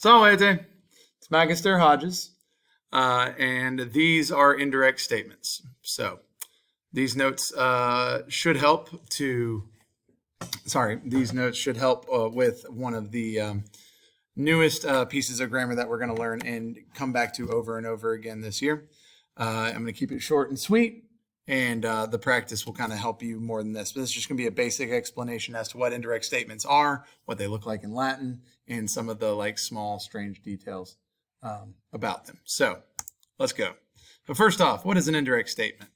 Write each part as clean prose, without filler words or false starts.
Salve! It's Magister Hodges, and these are indirect statements. So these notes should help with one of the newest pieces of grammar that we're going to learn and come back to over and over again this year. I'm going to keep it short and sweet, and the practice will kind of help you more than this. But this is just going to be a basic explanation as to what indirect statements are, what they look like in Latin, and some of the small, strange details about them. So let's go. But first off, what is an indirect statement?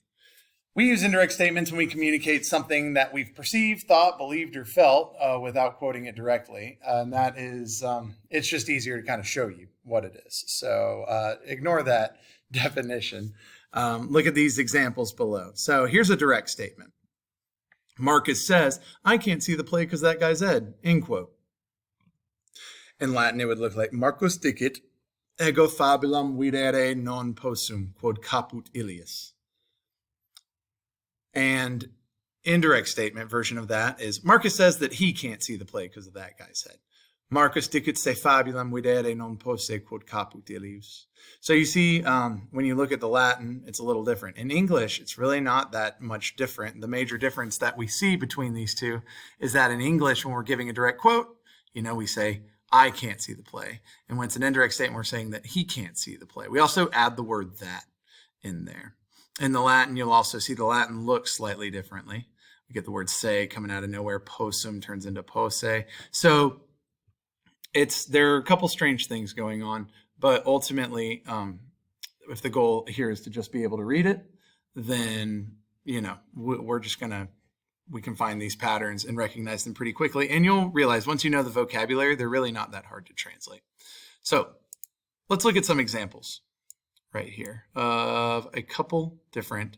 We use indirect statements when we communicate something that we've perceived, thought, believed, or felt without quoting it directly. And that is, it's just easier to kind of show you what it is. So ignore that definition. Look at these examples below. So here's a direct statement. Marcus says, "I can't see the play because that guy's Ed," end quote. In Latin, it would look like Marcus dicit, ego fabulam videre non possum, quod caput illius. And indirect statement version of that is Marcus says that he can't see the play because of that guy's head. Marcus dicit se fabulam videre non posse, quod caput illius. So you see, when you look at the Latin, it's a little different. In English, it's really not that much different. The major difference that we see between these two is that in English, when we're giving a direct quote, we say, "I can't see the play." And when it's an indirect statement, we're saying that he can't see the play. We also add the word "that" in there. In the Latin, you'll also see the Latin looks slightly differently. We get the word "se" coming out of nowhere. Possum turns into "posse." So there are a couple strange things going on, but ultimately, if the goal here is to just be able to read it, then we're just we can find these patterns and recognize them pretty quickly. And you'll realize once you know the vocabulary, they're really not that hard to translate. So let's look at some examples right here of a couple different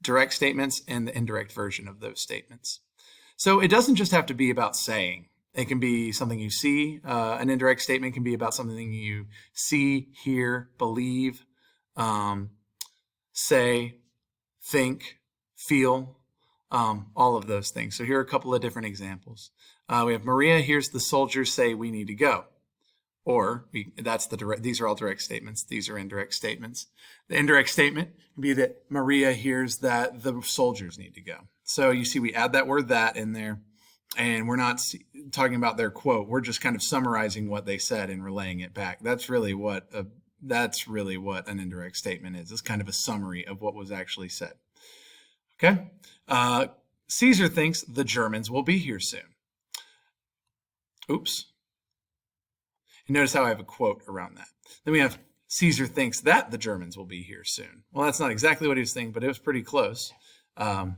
direct statements and the indirect version of those statements. So it doesn't just have to be about saying. It can be something you see. An indirect statement can be about something you see, hear, believe, say, think, feel, all of those things. So here are a couple of different examples. We have Maria hears the soldiers say, "We need to go." Or these are all direct statements. These are indirect statements. The indirect statement would be that Maria hears that the soldiers need to go. So you see, we add that word "that" in there, and we're not talking about their quote. We're just kind of summarizing what they said and relaying it back. That's really what an indirect statement is. It's kind of a summary of what was actually said. Okay. Caesar thinks the Germans will be here soon. Oops. And notice how I have a quote around that. Then we have Caesar thinks that the Germans will be here soon. Well, that's not exactly what he was thinking, but it was pretty close. And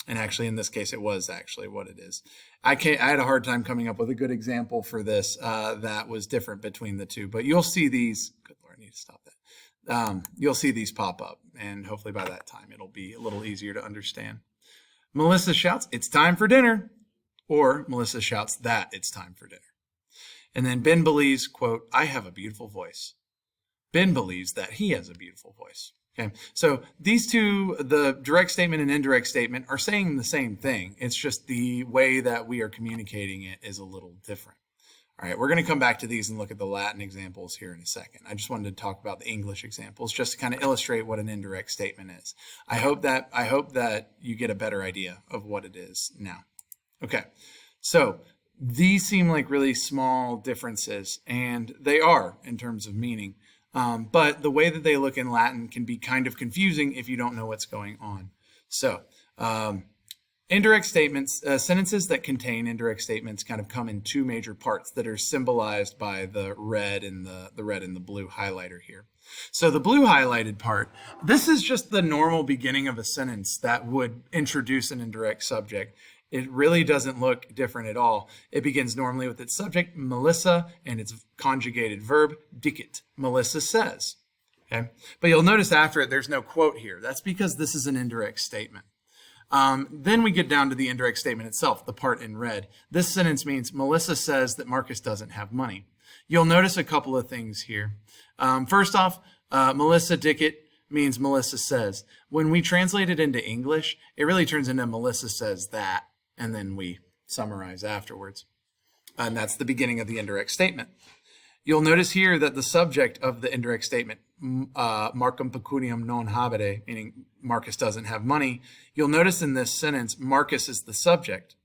actually, in this case, it was actually what it is. I had a hard time coming up with a good example for this that was different between the two. But you'll see these. Good Lord, I need to stop that. You'll see these pop up, and hopefully by that time it'll be a little easier to understand. Melissa shouts, "It's time for dinner," or Melissa shouts that it's time for dinner. And then Ben believes, quote, "I have a beautiful voice." Ben believes that he has a beautiful voice. Okay, so these two, the direct statement and indirect statement, are saying the same thing. It's just the way that we are communicating it is a little different. All right, we're going to come back to these and look at the Latin examples here in a second. I just wanted to talk about the English examples just to kind of illustrate what an indirect statement is. I hope that you get a better idea of what it is now. Okay, so these seem like really small differences, and they are in terms of meaning. But the way that they look in Latin can be kind of confusing if you don't know what's going on. So indirect statements, sentences that contain indirect statements kind of come in two major parts that are symbolized by the red and the blue highlighter here. So the blue highlighted part, this is just the normal beginning of a sentence that would introduce an indirect subject. It really doesn't look different at all. It begins normally with its subject, Melissa, and its conjugated verb, dicit. Melissa says. Okay? But you'll notice after it, there's no quote here. That's because this is an indirect statement. Then we get down to the indirect statement itself, the part in red. This sentence means Melissa says that Marcus doesn't have money. You'll notice a couple of things here. First off, Melissa dicit means Melissa says. When we translate it into English, it really turns into Melissa says that, and then we summarize afterwards. And that's the beginning of the indirect statement. You'll notice here that the subject of the indirect statement, Marcum pecuniam non habere, meaning Marcus doesn't have money, you'll notice in this sentence, Marcus is the subject.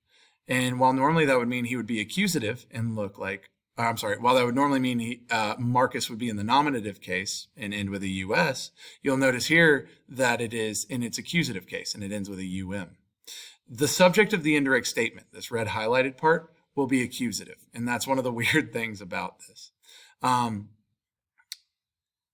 And while normally that would mean he would be accusative and look like, while that would normally mean Marcus would be in the nominative case and end with a US, you'll notice here that it is in its accusative case and it ends with a UM. The subject of the indirect statement, this red highlighted part, will be accusative. And that's one of the weird things about this.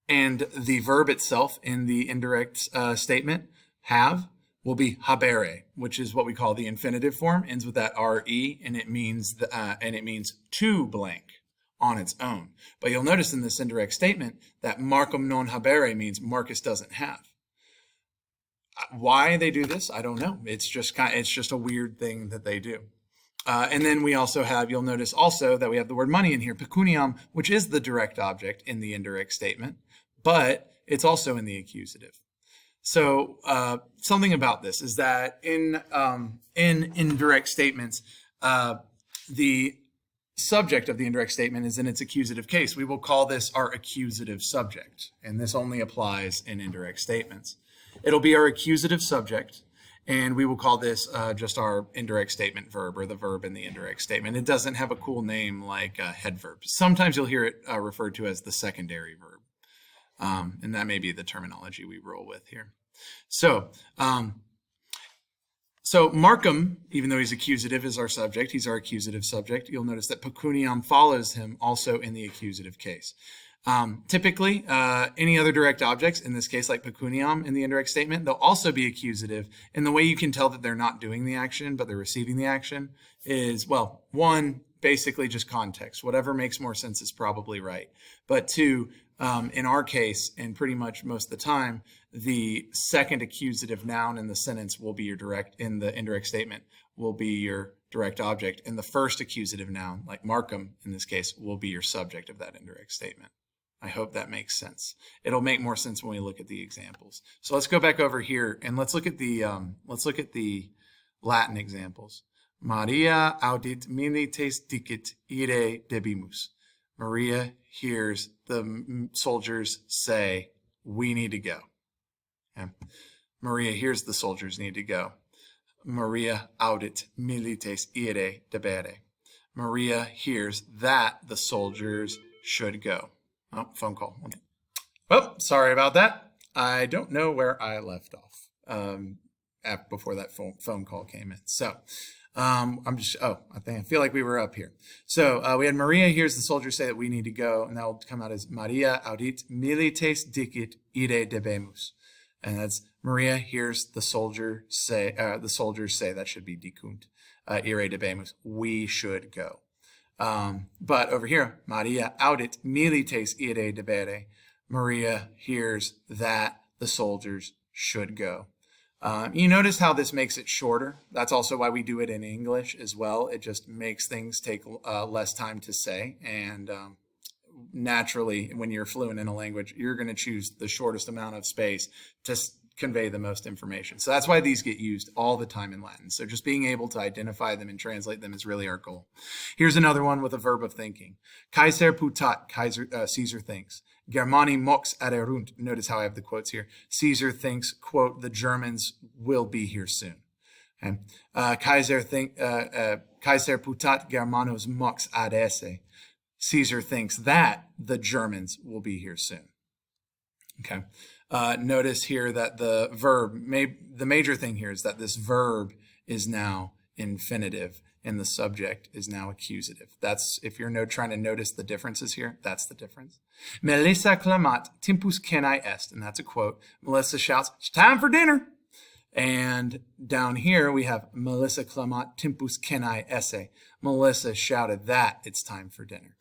And the verb itself in the indirect statement, have, will be habere, which is what we call the infinitive form, ends with that re, and it means to blank on its own. But you'll notice in this indirect statement that Marcum non habere means Marcus doesn't have. Why they do this, I don't know. It's just a weird thing that they do. And then we also have, you'll notice also that we have the word money in here, pecuniam, which is the direct object in the indirect statement, but it's also in the accusative. So something about this is that in indirect statements, the subject of the indirect statement is in its accusative case. We will call this our accusative subject, and this only applies in indirect statements. It'll be our accusative subject, and we will call this just our indirect statement verb, or the verb in the indirect statement. It doesn't have a cool name like head verb. Sometimes you'll hear it referred to as the secondary verb. And that may be the terminology we roll with here. So Marcum, even though he's accusative, is our subject. He's our accusative subject. You'll notice that pecuniam follows him also in the accusative case. Typically, any other direct objects, in this case like pecuniam in the indirect statement, they'll also be accusative. And the way you can tell that they're not doing the action, but they're receiving the action is, well, one, basically just context. Whatever makes more sense is probably right. But two, in our case, and pretty much most of the time, the second accusative noun in the sentence will be your in the indirect statement, will be your direct object. And the first accusative noun, like Marcum in this case, will be your subject of that indirect statement. I hope that makes sense. It'll make more sense when we look at the examples. So let's go back over here and let's look at the Latin examples. Maria audit milites dicit ire debimus. Maria hears the soldiers say, we need to go. Okay. Maria hears the soldiers need to go. Maria audit milites ire debere. Maria hears that the soldiers should go. Oh, phone call. Okay. Well, sorry about that. I don't know where I left off before that phone call came in. So I feel like we were up here. So we had Maria hears the soldiers say that we need to go, and that will come out as Maria audit milites dicit ire debemus. And that's Maria hears the soldiers say, that should be dicunt, ire debemus, we should go. But over here, Maria audit milites ire debere. Maria hears that the soldiers should go. You notice how this makes it shorter. That's also why we do it in English as well. It just makes things take less time to say. And naturally, when you're fluent in a language, you're going to choose the shortest amount of space to convey the most information. So that's why these get used all the time in Latin. So just being able to identify them and translate them is really our goal. Here's another one with a verb of thinking. Kaiser putat, Caesar thinks. Germani mox aderunt. Notice how I have the quotes here. Caesar thinks, quote, the Germans will be here soon. Okay. Kaiser putat Germanos mox ad esse. Caesar thinks that the Germans will be here soon. Okay. Notice here that the major thing here is that this verb is now infinitive and the subject is now accusative. That's, if you're trying to notice the differences here, that's the difference. Melissa clamat tempus canae est, and that's a quote. Melissa shouts, it's time for dinner. And down here we have Melissa clamat tempus canae esse. Melissa shouted that it's time for dinner.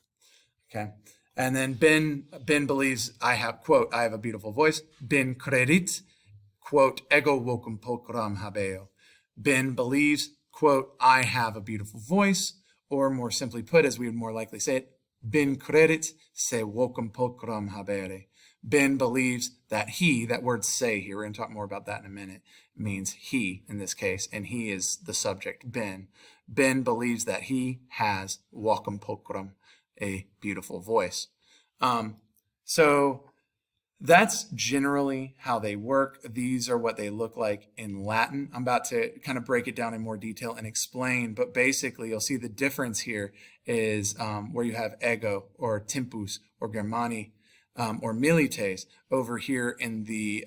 Okay. And then Ben believes I have a beautiful voice. Ben credit, quote, ego vocum pulchram habeo. Ben believes, quote, I have a beautiful voice, or more simply put, as we would more likely say it, Ben credit se vocum pulchram habere. Ben believes that he, that word say here, we're going to talk more about that in a minute, means he in this case, and he is the subject, Ben. Ben believes that he has vocum pulchram, a beautiful voice. So that's generally how they work. These are what they look like in Latin. I'm about to kind of break it down in more detail and explain, but basically you'll see the difference here is where you have ego or tempus or Germani or milites over here in the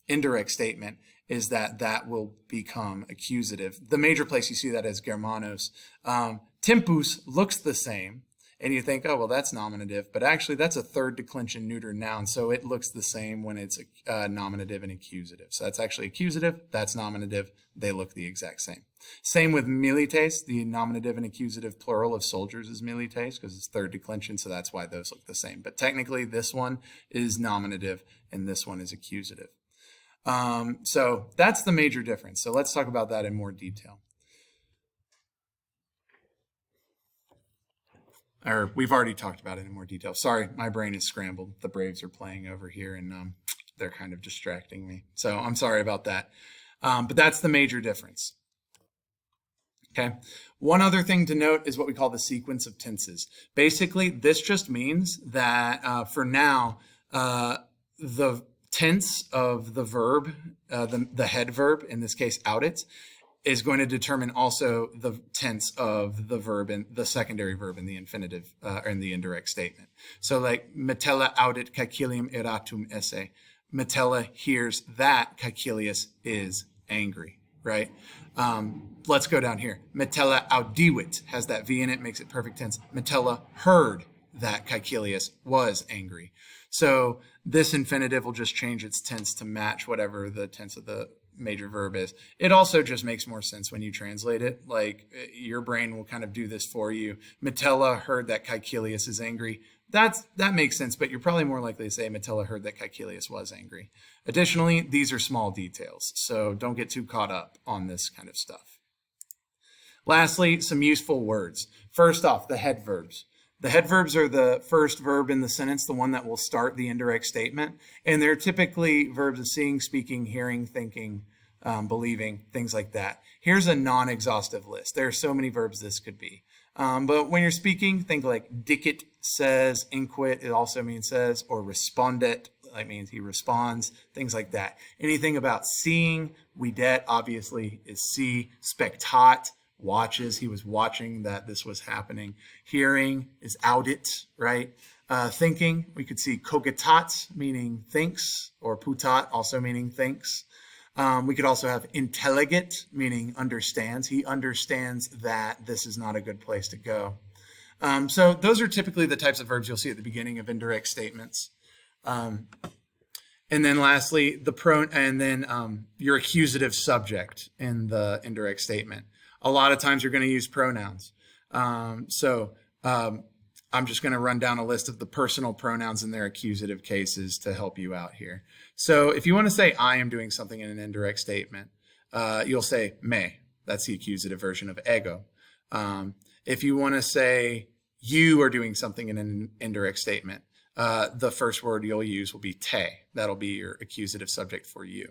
indirect statement is that will become accusative. The major place you see that is Germanos. Tempus looks the same. And you think, oh, well, that's nominative. But actually, that's a third declension neuter noun. So it looks the same when it's nominative and accusative. So that's actually accusative. That's nominative. They look the exact same. Same with milites. The nominative and accusative plural of soldiers is milites because it's third declension. So that's why those look the same. But technically, this one is nominative and this one is accusative. So that's the major difference. So let's talk about that in more detail. Or we've already talked about it in more detail. Sorry, my brain is scrambled. The Braves are playing over here and they're kind of distracting me. So I'm sorry about that. But that's the major difference. Okay. One other thing to note is what we call the sequence of tenses. Basically, this just means that for now, the tense of the verb, the head verb, in this case, audit, is going to determine also the tense of the verb and the secondary verb in the infinitive or in the indirect statement. So like Metella audit caecilium iratum esse. Metella hears that Caecilius is angry, right? Let's go down here. Metella audiwit has that V in it, makes it perfect tense. Metella heard that Caecilius was angry. So this infinitive will just change its tense to match whatever the tense of the major verb is. It also just makes more sense when you translate it. Like your brain will kind of do this for you. Metella heard that Caecilius is angry. That makes sense, but you're probably more likely to say Metella heard that Caecilius was angry. Additionally, these are small details, so don't get too caught up on this kind of stuff. Lastly, some useful words. First off, the head verbs. The head verbs are the first verb in the sentence, the one that will start the indirect statement. And they're typically verbs of seeing, speaking, hearing, thinking, believing, things like that. Here's a non-exhaustive list. There are so many verbs this could be. But when you're speaking, think like dicit, says, inquit, it also means says, or respondet, that means he responds, things like that. Anything about seeing, videt, obviously, is see, spectat, watches, he was watching that this was happening. Hearing is audit, right? Thinking, we could see cogitat, meaning thinks, or putat, also meaning thinks. We could also have intelligit, meaning understands. He understands that this is not a good place to go. So those are typically the types of verbs you'll see at the beginning of indirect statements. And then lastly, your accusative subject in the indirect statement. A lot of times you're going to use pronouns. I'm just going to run down a list of the personal pronouns in their accusative cases to help you out here. So if you want to say I am doing something in an indirect statement, you'll say me. That's the accusative version of ego. If you want to say you are doing something in an indirect statement, the first word you'll use will be te. That'll be your accusative subject for you.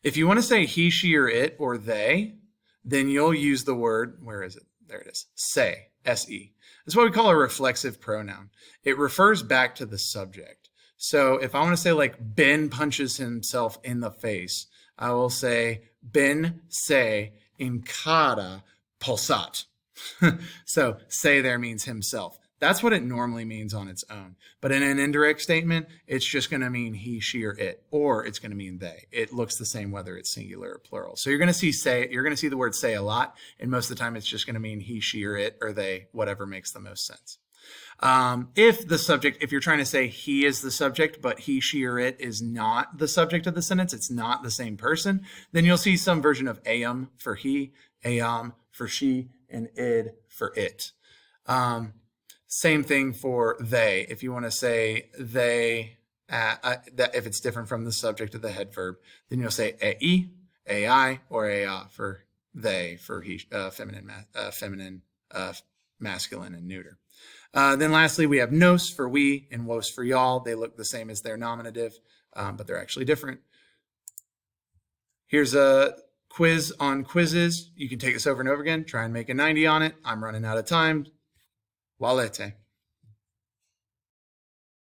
If you want to say he, she, or it, or they, then you'll use the word, where is it? There it is, se, S-E. That's what we call a reflexive pronoun. It refers back to the subject. So if I want to say like Ben punches himself in the face, I will say Ben se encara posat. So say there means himself. That's what it normally means on its own. But in an indirect statement, it's just going to mean he, she, or it, or it's going to mean they. It looks the same whether it's singular or plural. So you're going to see say, you're going to see the word say a lot, and most of the time it's just going to mean he, she, or it, or they, whatever makes the most sense. If you're trying to say he is the subject, but he, she, or it is not the subject of the sentence, it's not the same person, then you'll see some version of am for he, am for she, and id for it. Same thing for they. If you want to say they, that if it's different from the subject of the head verb, then you'll say ei, ai, or ea for they, for he, feminine, masculine, and neuter. Then lastly, we have nos for we and wos for y'all. They look the same as their nominative, but they're actually different. Here's a quiz on quizzes. You can take this over and over again. Try and make a 90 on it. I'm running out of time. Walete.